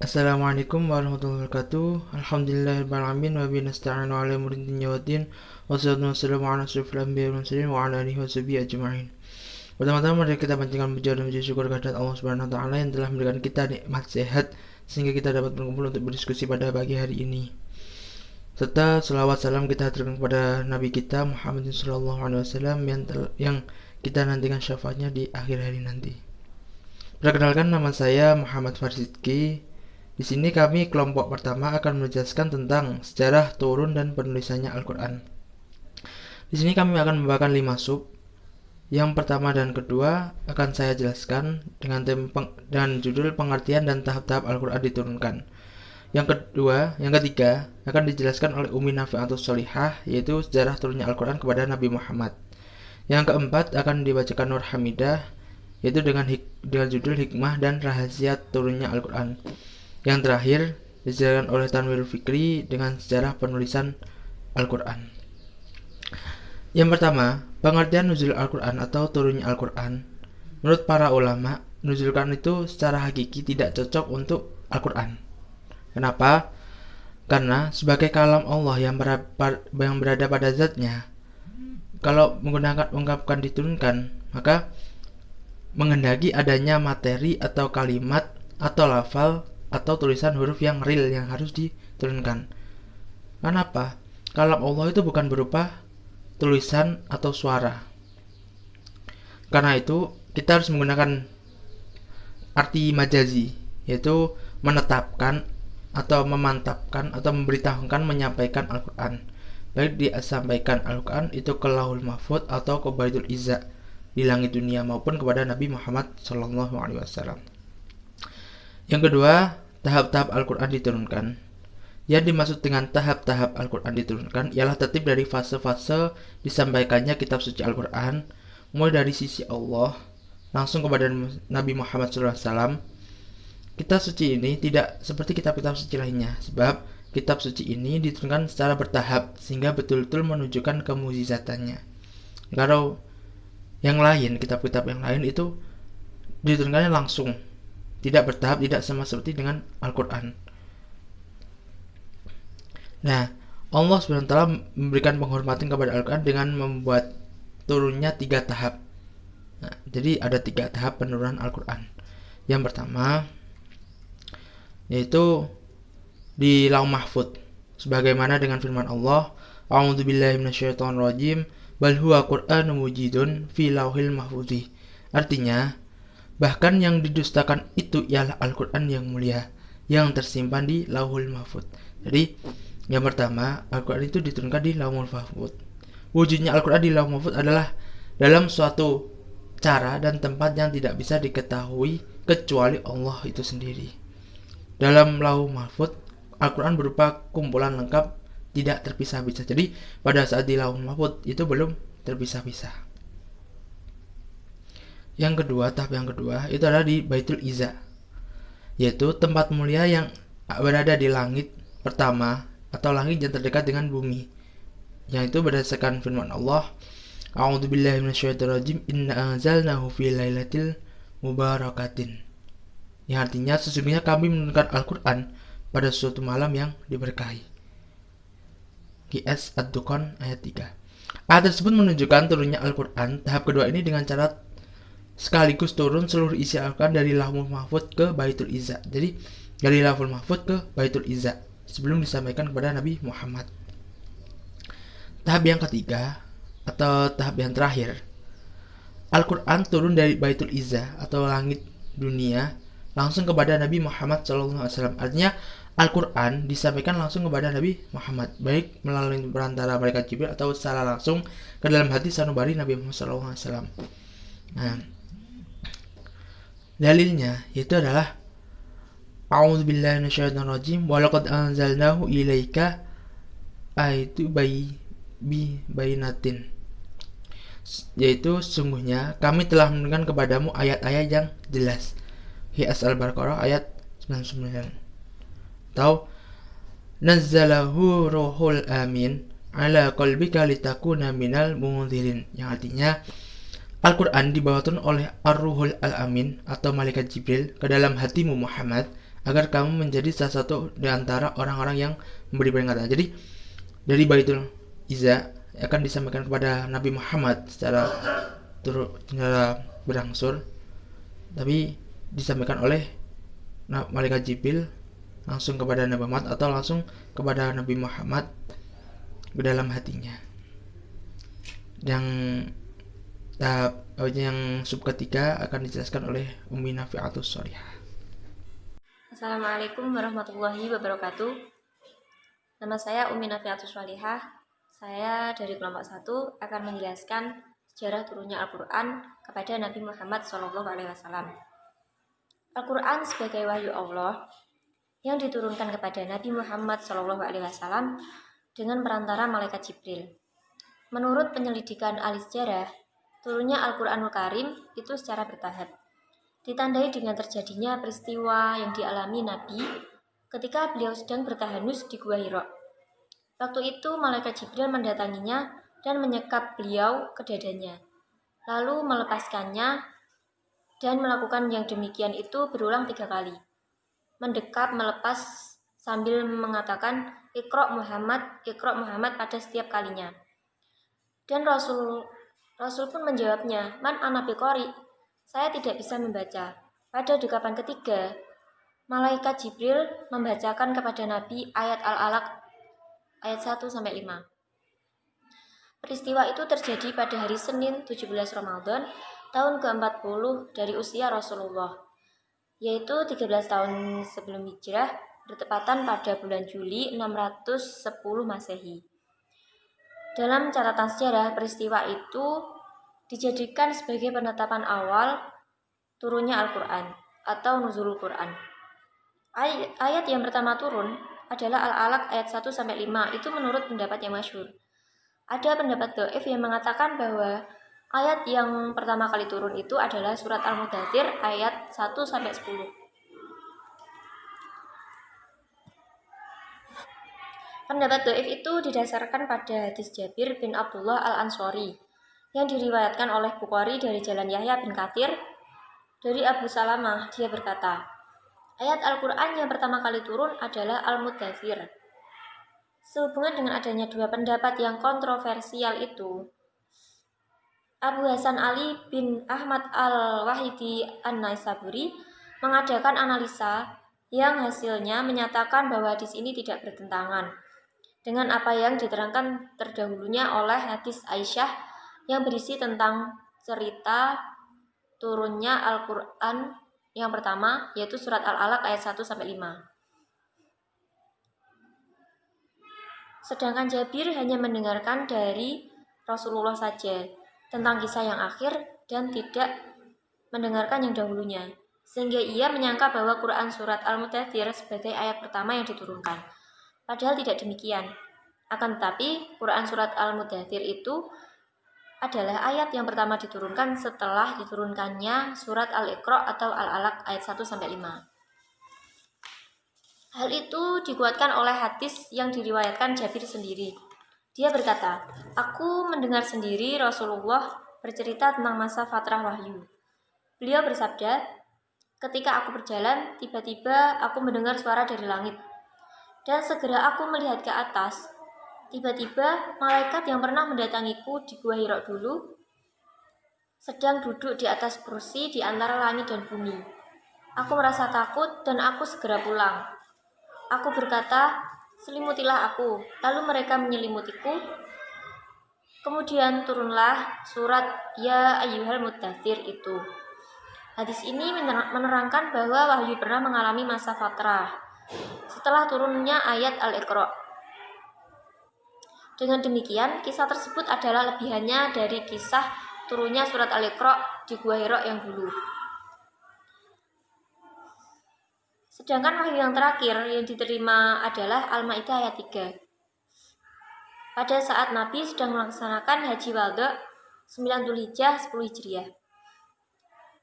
Assalamualaikum warahmatullahi wabarakatuh. Alhamdulillahirrahmanirrahim. Wa bihi nasta'inu ala umuri dunya waddin. Wassalatu wassalamu ala asyrofil anbiya'i wal mursalin wa ala alihi washabihi ajma'in. Pertama-tama mari kita panjatkan puji dan puji syukur kehadirat Allah Subhanahu wa taala yang telah memberikan kita nikmat sehat sehingga kita dapat berkumpul untuk berdiskusi pada pagi hari ini. Serta selawat salam kita haturkan kepada Nabi kita Muhammad sallallahu alaihi wasallam yang kita nantikan syafaatnya di akhir hari nanti. Perkenalkan, nama saya Muhammad Farzidki. Di sini kami kelompok pertama akan menjelaskan tentang sejarah turun dan penulisannya Al-Quran. Di sini kami akan membawakan 5 sub. Yang pertama dan kedua akan saya jelaskan dengan judul pengertian dan tahap-tahap Al-Quran diturunkan. Yang ketiga akan dijelaskan oleh Umi Nafi'atus Sholihah, yaitu sejarah turunnya Al-Quran kepada Nabi Muhammad. Yang keempat akan dibacakan Nur Hamidah, yaitu dengan judul hikmah dan rahasia turunnya Al-Quran. Yang terakhir dijelaskan oleh Tanwirul Fikri dengan sejarah penulisan Al-Quran. Yang pertama, pengertian nuzul Al-Quran atau turunnya Al-Quran. Menurut para ulama, nuzul Al-Quran itu secara hakiki tidak cocok untuk Al-Quran. Kenapa? Karena sebagai kalam Allah yang berada pada zatnya, kalau menggunakan ungkapan diturunkan, maka menghendaki adanya materi atau kalimat atau lafal atau tulisan huruf yang real yang harus diturunkan. Kenapa? Kalam Allah itu bukan berupa tulisan atau suara. Karena itu kita harus menggunakan arti majazi, yaitu menetapkan atau memantapkan atau memberitahukan, menyampaikan Al-Quran. Baik disampaikan Al-Quran itu ke Lauhul Mahfuz atau ke Baitul Izza di langit dunia maupun kepada Nabi Muhammad SAW. Yang kedua, tahap-tahap Al-Quran diturunkan. Yang dimaksud dengan tahap-tahap Al-Quran diturunkan ialah tertib dari fase-fase disampaikannya kitab suci Al-Quran, mulai dari sisi Allah langsung kepada Nabi Muhammad SAW. Kitab suci ini tidak seperti kitab-kitab suci lainnya, sebab kitab suci ini diturunkan secara bertahap sehingga betul-betul menunjukkan kemujizatannya. Kalau yang lain, kitab-kitab yang lain itu diturunkannya langsung, tidak bertahap, tidak sama seperti dengan Al-Quran. Nah, Allah SWT memberikan penghormatan kepada Al-Quran dengan membuat turunnya 3 tahap. Nah, jadi ada 3 tahap penurunan Al-Quran. Yang pertama yaitu di Lauh Mahfuz, sebagaimana dengan firman Allah, A'udzubillahi minasyaitonirrajim, bal huwa Qur'anun mujidun fi lauhil mahfuz. Artinya, bahkan yang didustakan itu ialah Al-Quran yang mulia yang tersimpan di Lauhul Mahfuz. Jadi, yang pertama, Al-Quran itu diturunkan di Lauhul Mahfuz. Wujudnya Al-Quran di Lauhul Mahfuz adalah dalam suatu cara dan tempat yang tidak bisa diketahui kecuali Allah itu sendiri. Dalam Lauhul Mahfuz, Al-Quran berupa kumpulan lengkap, tidak terpisah-pisah. Jadi, pada saat di Lauhul Mahfuz itu belum terpisah-pisah. Tahap yang kedua itu adalah di Baitul Izza, yaitu tempat mulia yang berada di langit pertama atau langit yang terdekat dengan bumi. Yang itu berdasarkan firman Allah, A'udzubillahi minasyaitonirrajim, inna anzalnahu fi lailatul mubarakatin. Yang artinya sesungguhnya kami menurunkan Al-Quran pada suatu malam yang diberkahi. QS Ad-Dukhan ayat 3. Ayat tersebut menunjukkan turunnya Al-Quran. Tahap kedua ini dengan cara sekaligus turun seluruh isi Al-Quran dari Lauhul Mahfuz ke Baitul Izza. Jadi dari Lauhul Mahfuz ke Baitul Izza sebelum disampaikan kepada Nabi Muhammad. Tahap yang ketiga atau tahap yang terakhir, Al-Quran turun dari Baitul Izza atau langit dunia langsung kepada Nabi Muhammad SAW. Artinya Al-Quran disampaikan langsung kepada Nabi Muhammad, baik melalui perantara malaikat Jibril atau secara langsung ke dalam hati sanubari Nabi Muhammad SAW. Nah, dalilnya yaitu adalah A'udzubillahi minasyaitonirrajim wa laqad anzalnahu ilaika ayatu bayyinatin, yaitu sungguhnya kami telah menurunkan kepadamu ayat-ayat yang jelas. QS Al-Baqarah ayat 99. Atau nazzalahu ruhul amin ala qalbika litakuna minal munzirin, yang artinya Al-Quran dibawa turun oleh Ar-Ruhul Al-Amin atau Malaikat Jibril ke dalam hatimu Muhammad agar kamu menjadi salah satu di antara orang-orang yang memberi peringatan. Jadi dari Baitul Izza akan disampaikan kepada Nabi Muhammad secara berangsur, tapi disampaikan oleh Malaikat Jibril langsung kepada Nabi Muhammad atau langsung kepada Nabi Muhammad ke dalam hatinya. Yang sub ketiga akan dijelaskan oleh Ummi Nafi'atus Sholihah. Assalamualaikum warahmatullahi wabarakatuh. Nama saya Ummi Nafi'atus Sholihah. Saya dari kelompok 1 akan menjelaskan sejarah turunnya Al-Quran kepada Nabi Muhammad SAW. Al-Quran sebagai wahyu Allah yang diturunkan kepada Nabi Muhammad SAW dengan perantara Malaikat Jibril. Menurut penyelidikan ahli sejarah, turunnya Al-Quranul Karim itu secara bertahap, ditandai dengan terjadinya peristiwa yang dialami Nabi ketika beliau sedang bertahanus di Gua Hira. Waktu itu Malaikat Jibril mendatanginya dan menyekap beliau ke dadanya, lalu melepaskannya dan melakukan yang demikian itu berulang 3 kali. Mendekap, melepas sambil mengatakan Iqra Muhammad pada setiap kalinya. Dan Rasul pun menjawabnya, Man ana biqari, saya tidak bisa membaca. Pada dekapan ketiga, Malaikat Jibril membacakan kepada Nabi ayat Al-Alaq ayat 1-5. Peristiwa itu terjadi pada hari Senin 17 Ramadan tahun ke-40 dari usia Rasulullah, yaitu 13 tahun sebelum hijrah, bertepatan pada bulan Juli 610 Masehi. Dalam catatan sejarah, peristiwa itu dijadikan sebagai penetapan awal turunnya Al-Quran atau Nuzulul Quran. Ayat yang pertama turun adalah Al-Alaq ayat 1-5. Itu menurut pendapat yang masyhur. Ada pendapat dhaif yang mengatakan bahwa ayat yang pertama kali turun itu adalah surat Al-Mudaththir ayat 1-10. Pendapat dhaif itu didasarkan pada hadis Jabir bin Abdullah Al-Ansori yang diriwayatkan oleh Bukhari dari jalan Yahya bin Katsir dari Abu Salamah. Dia berkata, ayat Al-Quran yang pertama kali turun adalah Al-Mudaththir. Sehubungan dengan adanya 2 pendapat yang kontroversial itu, Abu Hasan Ali bin Ahmad Al-Wahidi An-Naisaburi mengadakan analisa yang hasilnya menyatakan bahwa hadis ini tidak bertentangan dengan apa yang diterangkan terdahulunya oleh hadis Aisyah yang berisi tentang cerita turunnya Al-Quran yang pertama, yaitu surat Al-Alaq ayat 1-5. Sedangkan Jabir hanya mendengarkan dari Rasulullah saja tentang kisah yang akhir dan tidak mendengarkan yang dahulunya, sehingga ia menyangka bahwa Quran surat Al-Mudaththir sebagai ayat pertama yang diturunkan. Padahal tidak demikian. Akan tetapi, Quran surat Al-Mudaththir itu adalah ayat yang pertama diturunkan setelah diturunkannya surat Al-Iqra atau Al-Alaq ayat 1-5. Hal itu dikuatkan oleh hadis yang diriwayatkan Jabir sendiri. Dia berkata, aku mendengar sendiri Rasulullah bercerita tentang masa fatrah wahyu. Beliau bersabda, ketika aku berjalan, tiba-tiba aku mendengar suara dari langit. Dan segera aku melihat ke atas. Tiba-tiba malaikat yang pernah mendatangiku di Gua Hira dulu sedang duduk di atas kursi di antara langit dan bumi. Aku merasa takut dan aku segera pulang. Aku berkata, selimutilah aku. Lalu mereka menyelimutiku. Kemudian turunlah surat Ya Ayyuhal Muddaththir itu. Hadis ini menerangkan bahwa wahyu pernah mengalami masa fatrah setelah turunnya ayat Al-Iqra. Dengan demikian, kisah tersebut adalah lebihannya dari kisah turunnya surat Al-Iqra di Gua Hira yang dulu. Sedangkan wahyu yang terakhir yang diterima adalah Al-Maidah ayat 3. Pada saat Nabi sedang melaksanakan Haji Wada 9 Dzulhijjah 10 Hijriah.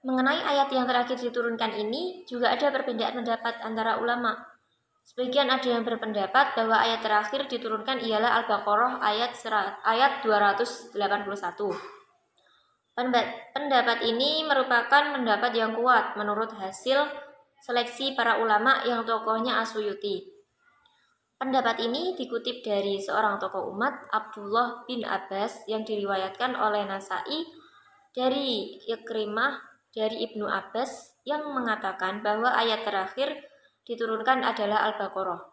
Mengenai ayat yang terakhir diturunkan ini juga ada perbedaan pendapat antara ulama. Sebagian ada yang berpendapat bahwa ayat terakhir diturunkan ialah Al-Baqarah ayat 281. Pendapat ini merupakan pendapat yang kuat menurut hasil seleksi para ulama yang tokohnya Asyuyuti. Pendapat ini dikutip dari seorang tokoh umat, Abdullah bin Abbas, yang diriwayatkan oleh Nasa'i dari Ikrimah dari Ibnu Abbas yang mengatakan bahwa ayat terakhir diturunkan adalah Al-Baqarah.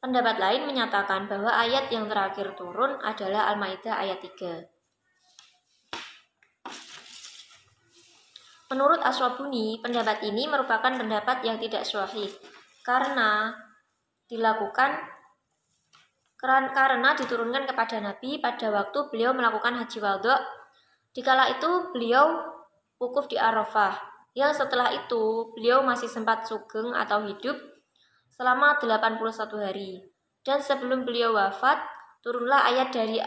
Pendapat lain menyatakan bahwa ayat yang terakhir turun adalah Al-Maidah ayat 3. Menurut Aswabuni, pendapat ini merupakan pendapat yang tidak sahih karena diturunkan kepada Nabi pada waktu beliau melakukan haji wada. Dikala itu beliau wukuf di Arafah, yang setelah itu beliau masih sempat sugeng atau hidup selama 81 hari. Dan sebelum beliau wafat, turunlah ayat dari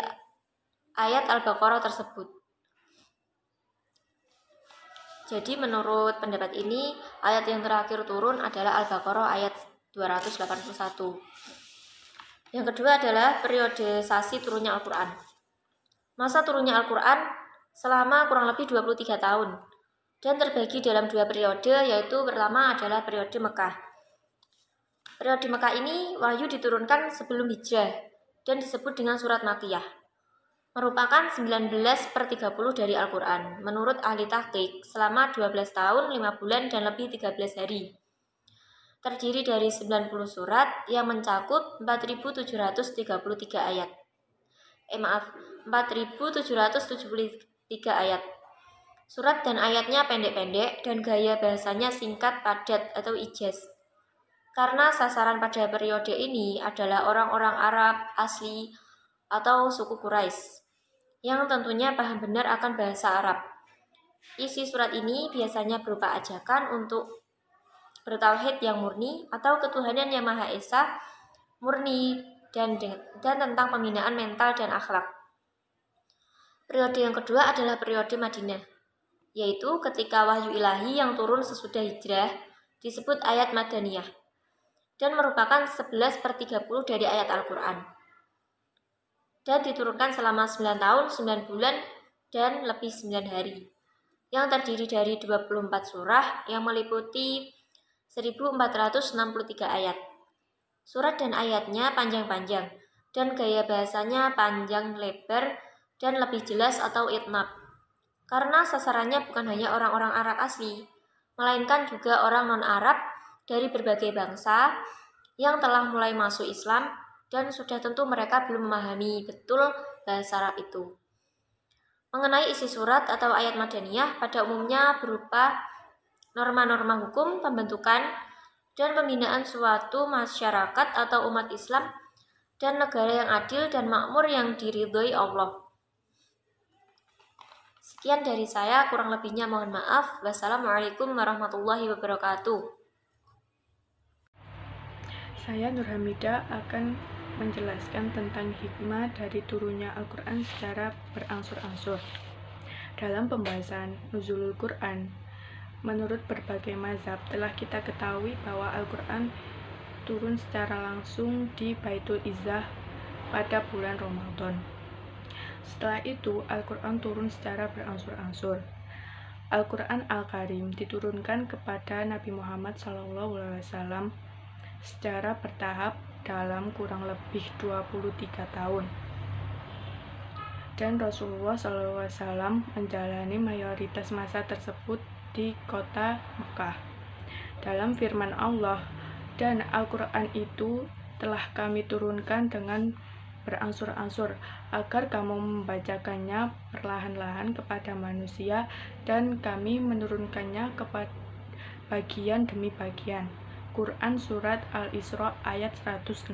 ayat Al-Baqarah tersebut. Jadi menurut pendapat ini, ayat yang terakhir turun adalah Al-Baqarah ayat 281. Yang kedua adalah periodisasi turunnya Al-Quran. Masa turunnya Al-Quran selama kurang lebih 23 tahun dan terbagi dalam dua periode, yaitu pertama adalah periode Mekah. Periode Mekah ini wahyu diturunkan sebelum hijrah dan disebut dengan surat Makkiyah. Merupakan 19/30 dari Al-Quran. Menurut ahli tahqiq, selama 12 tahun, 5 bulan, dan lebih 13 hari. Terdiri dari 90 surat yang mencakup 4.733 ayat. 4.773 ayat. Surat dan ayatnya pendek-pendek dan gaya bahasanya singkat, padat, atau ijaz. Karena sasaran pada periode ini adalah orang-orang Arab asli atau suku Quraisy yang tentunya paham benar akan bahasa Arab. Isi surat ini biasanya berupa ajakan untuk bertauhid yang murni atau ketuhanan yang Maha Esa murni dan tentang pembinaan mental dan akhlak. Periode yang kedua adalah periode Madinah, yaitu ketika wahyu ilahi yang turun sesudah hijrah disebut ayat Madaniyah dan merupakan 11/30 dari ayat Al-Quran dan diturunkan selama 9 tahun, 9 bulan, dan lebih 9 hari yang terdiri dari 24 surah yang meliputi 1463 ayat. Surat dan ayatnya panjang-panjang dan gaya bahasanya panjang lebar dan lebih jelas atau itnab. Karena sasarannya bukan hanya orang-orang Arab asli, melainkan juga orang non-Arab dari berbagai bangsa yang telah mulai masuk Islam dan sudah tentu mereka belum memahami betul bahasa Arab itu. Mengenai isi surat atau ayat Madaniyah pada umumnya berupa norma-norma hukum, pembentukan, dan pembinaan suatu masyarakat atau umat Islam dan negara yang adil dan makmur yang diridhoi Allah. Sekian dari saya, kurang lebihnya mohon maaf. Wassalamualaikum warahmatullahi wabarakatuh. Saya Nurhamida akan menjelaskan tentang hikmah dari turunnya Al-Quran secara berangsur-angsur. Dalam pembahasan Nuzulul Quran, menurut berbagai mazhab telah kita ketahui bahwa Al-Quran turun secara langsung di Baitul Izzah pada bulan Ramadan. Setelah itu, Al-Quran turun secara berangsur-angsur. Al-Quran Al-Karim diturunkan kepada Nabi Muhammad SAW secara bertahap dalam kurang lebih 23 tahun. Dan Rasulullah SAW menjalani mayoritas masa tersebut di kota Mekah. Dalam firman Allah, dan Al-Quran itu telah kami turunkan dengan berangsur-angsur agar kamu membacakannya perlahan-lahan kepada manusia, dan kami menurunkannya kepada bagian demi bagian. Quran Surat Al-Isra ayat 106.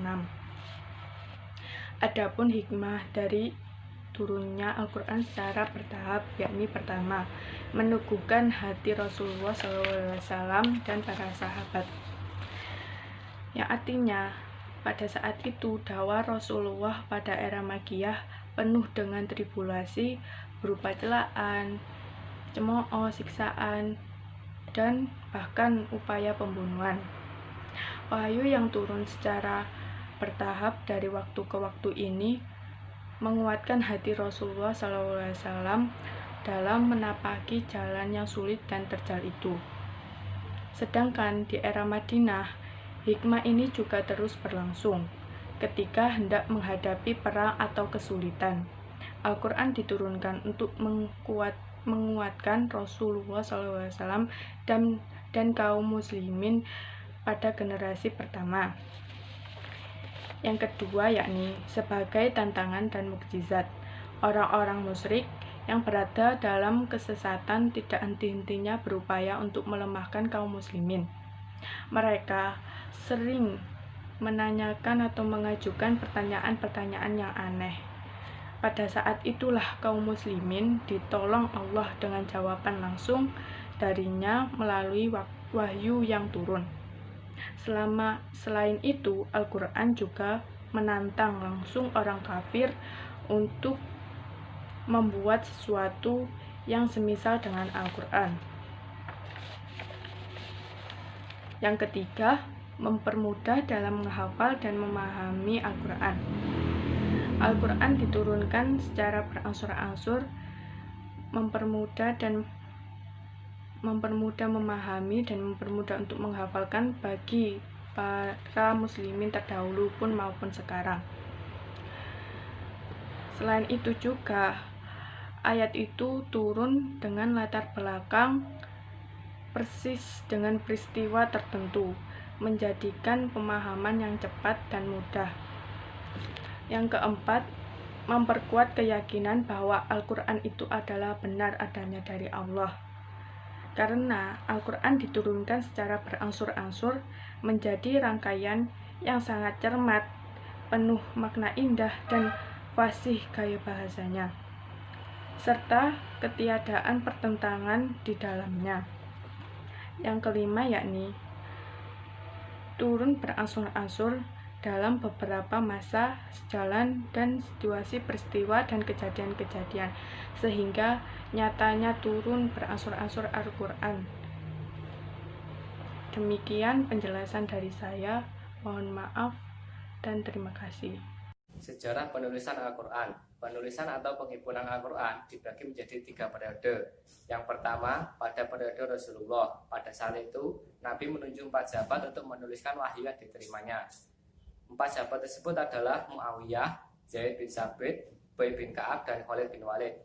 Adapun hikmah dari turunnya Al-Quran secara bertahap, yakni pertama, meneguhkan hati Rasulullah SAW dan para sahabat, yang artinya pada saat itu dakwah Rasulullah pada era Makkiyah penuh dengan tribulasi berupa celaan, cemooh, siksaan, dan bahkan upaya pembunuhan. Wahyu yang turun secara bertahap dari waktu ke waktu ini menguatkan hati Rasulullah SAW dalam menapaki jalan yang sulit dan terjal itu. Sedangkan di era Madinah, hikmah ini juga terus berlangsung. Ketika hendak menghadapi perang atau kesulitan, Al-Quran diturunkan untuk menguatkan Rasulullah SAW dan kaum muslimin pada generasi pertama. Yang kedua yakni sebagai tantangan dan mukjizat. Orang-orang musyrik yang berada dalam kesesatan tidak henti-hentinya berupaya untuk melemahkan kaum muslimin. Mereka sering menanyakan atau mengajukan pertanyaan-pertanyaan yang aneh. Pada saat itulah kaum muslimin ditolong Allah dengan jawaban langsung darinya melalui wahyu yang turun. Selain itu, Al-Quran juga menantang langsung orang kafir untuk membuat sesuatu yang semisal dengan Al-Quran. Yang ketiga, mempermudah dalam menghafal dan memahami Al-Quran. Al-Quran diturunkan secara berangsur-angsur, mempermudah memahami dan mempermudah untuk menghafalkan bagi para muslimin terdahulu pun maupun sekarang. Selain itu juga, ayat itu turun dengan latar belakang persis dengan peristiwa tertentu, menjadikan pemahaman yang cepat dan mudah. Yang keempat, memperkuat keyakinan bahwa Al-Quran itu adalah benar adanya dari Allah. Karena Al-Quran diturunkan secara berangsur-angsur menjadi rangkaian yang sangat cermat, penuh makna indah dan fasih gaya bahasanya, serta ketiadaan pertentangan di dalamnya. Yang kelima yakni turun berangsur-angsur dalam beberapa masa sejalan dan situasi peristiwa dan kejadian-kejadian, sehingga nyatanya turun berangsur-angsur Al-Quran. Demikian penjelasan dari saya, mohon maaf dan terima kasih. Sejarah penulisan Al-Quran. Penulisan atau penghimpunan Al-Quran dibagi menjadi 3 periode. Yang pertama, pada periode Rasulullah. Pada saat itu, Nabi menunjuk 4 sahabat untuk menuliskan wahyu yang diterimanya. 4 sahabat tersebut adalah Muawiyah, Zaid bin Sabit, Ubay bin Ka'ab, dan Khalid bin Walid.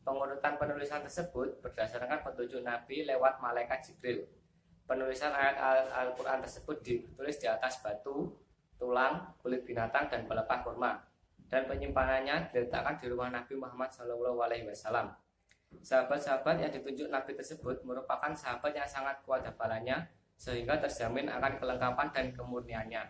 Pengurutan penulisan tersebut berdasarkan petunjuk Nabi lewat malaikat Jibril. Penulisan ayat Al-Quran tersebut ditulis di atas batu, tulang, kulit binatang, dan pelepah kurma. Dan penyimpanannya diletakkan di rumah Nabi Muhammad SAW. Sahabat-sahabat yang ditunjuk Nabi tersebut merupakan sahabat yang sangat kuat hafalannya, sehingga terjamin akan kelengkapan dan kemurniannya.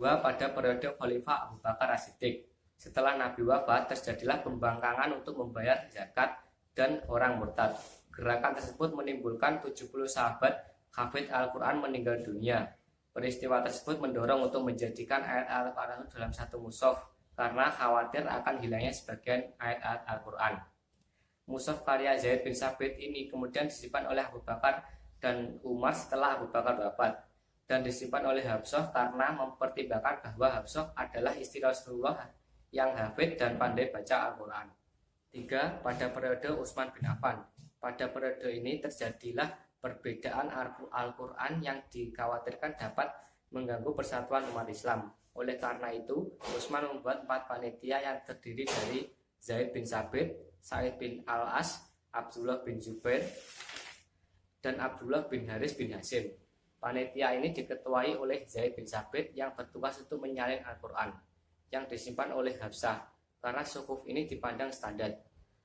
Pada periode Khalifah Abu Bakar As-Siddiq. Setelah Nabi wafat, terjadilah pembangkangan untuk membayar zakat dan orang murtad. Gerakan tersebut menimbulkan 70 sahabat hafidz Al-Quran meninggal dunia. Peristiwa tersebut mendorong untuk menjadikan ayat Al-Quran dalam satu mushaf karena khawatir akan hilangnya sebagian ayat Al-Quran. Mushaf karya Zaid bin Sabit ini kemudian disimpan oleh Abu Bakar dan Umar setelah Abu Bakar wafat, dan disimpan oleh Hafsah karena mempertimbangkan bahwa Hafsah adalah istri Rasulullah yang hafidz dan pandai baca Al-Quran. 3. Pada periode Utsman bin Affan. Pada periode ini terjadilah perbedaan Al-Quran yang dikhawatirkan dapat mengganggu persatuan umat Islam. Oleh karena itu, Utsman membuat 4 panitia yang terdiri dari Zaid bin Sabit, Sa'id bin Al-As, Abdullah bin Zubair, dan Abdullah bin Haris bin Hasim. Panitia ini diketuai oleh Zaid bin Sabit yang bertugas untuk menyalin Al-Quran yang disimpan oleh Hafsah, karena sukuf ini dipandang standar.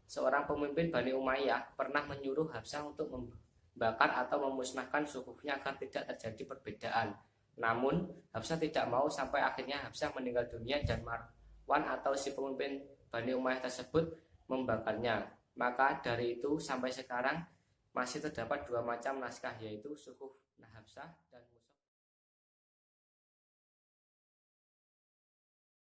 Seorang pemimpin Bani Umayyah pernah menyuruh Hafsah untuk membakar atau memusnahkan sukufnya agar tidak terjadi perbedaan. Namun Hafsah tidak mau, sampai akhirnya Hafsah meninggal dunia dan Marwan atau si pemimpin Bani Umayyah tersebut membakarnya. Maka dari itu sampai sekarang masih terdapat 2 macam naskah, yaitu sukuf Hafsah dan